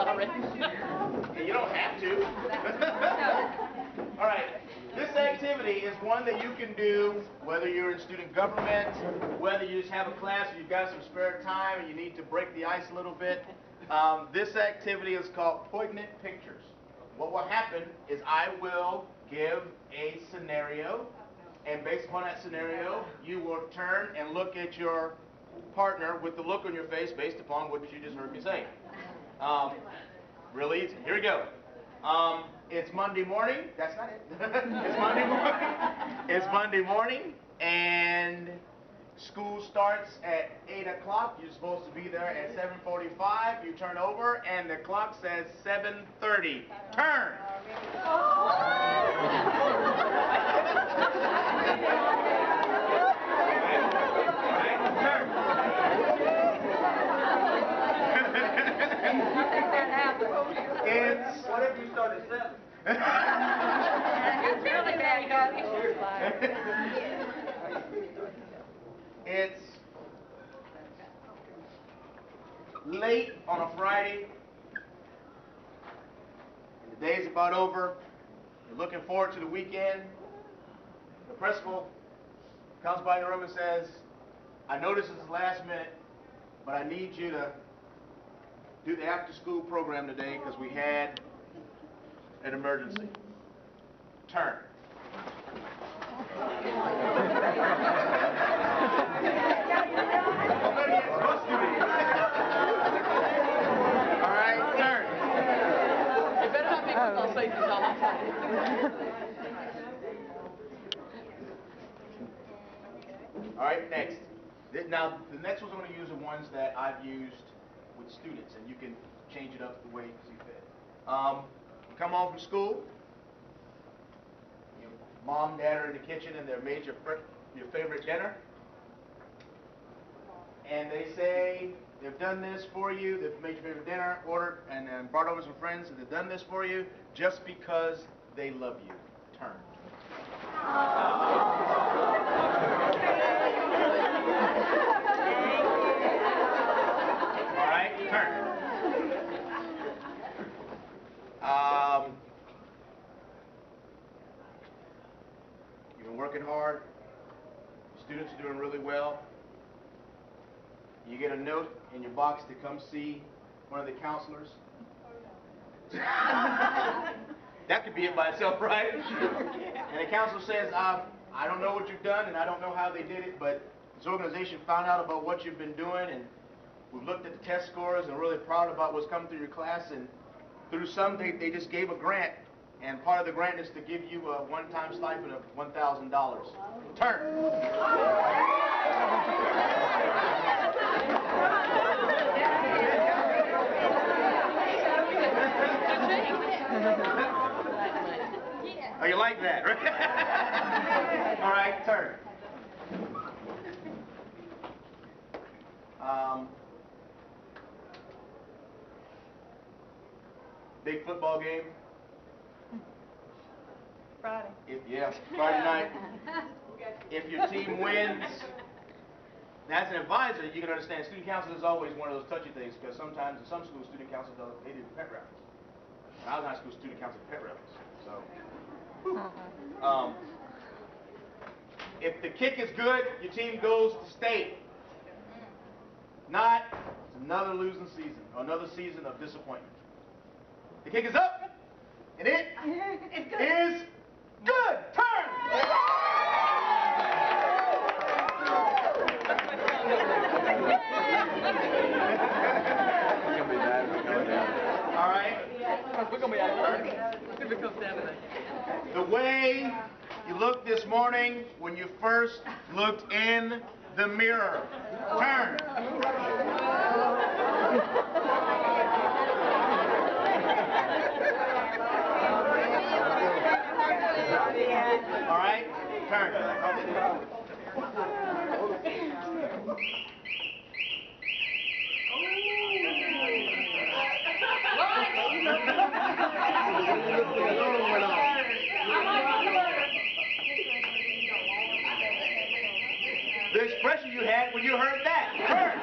sorry. You don't have to. All right. This activity is one that you can do whether you're in student government, whether you just have a class or you've got some spare time and you need to break the ice a little bit. This activity is called Poignant Pictures. What will happen is I will give a scenario, and based upon that scenario, you will turn and look at your partner with the look on your face based upon what you just heard me say. Really easy. Here we go. It's Monday morning. That's not it. It's Monday morning. It's Monday morning, and school starts at 8 o'clock. You're supposed to be there at 7:45. You turn over, and the clock says 7:30. Turn. It's, what if you start at 7? It's really bad. It's late on a Friday. And the day's about over. You're looking forward to the weekend. The principal comes by the room and says, I know this is last minute, but I need you to do the after-school program today because we had an emergency. Turn. All right, turn. You better not be football season, all I'm saying. All right, next. Now, the next ones I'm going to use are ones that I've used with students, and you can change it up the way you see fit. You come home from school, your mom, dad are in the kitchen, and they've made your favorite dinner, and they say they've done this for you, they've made your favorite dinner, ordered, and brought over some friends, and they've done this for you just because they love you. Turn. All right, turn. You've been working hard. Students are doing really well. You get a note in your box to come see one of the counselors. That could be it by itself, right? And the counselor says, I don't know what you've done and I don't know how they did it, but this organization found out about what you've been doing, and we've looked at the test scores and really proud about what's come through your class, and through some they just gave a grant, and part of the grant is to give you a one-time stipend of $1,000. Turn. Oh, you like that, right? All right, turn. Big football game. Friday. Friday night. If your team wins, as an advisor, you can understand student council is always one of those touchy things, because sometimes in some schools, student council they do pet rallies. When I was in high school, student council pet rallies. So, if the kick is good, your team goes to state. Not, it's another losing season, or another season of disappointment. The kick is up, and it is good. Turn. All right. We're gonna be out of if it comes down to that. The way you looked this morning when you first looked in the mirror. Turn. All right, turn. The expression you had when you heard that. Turn.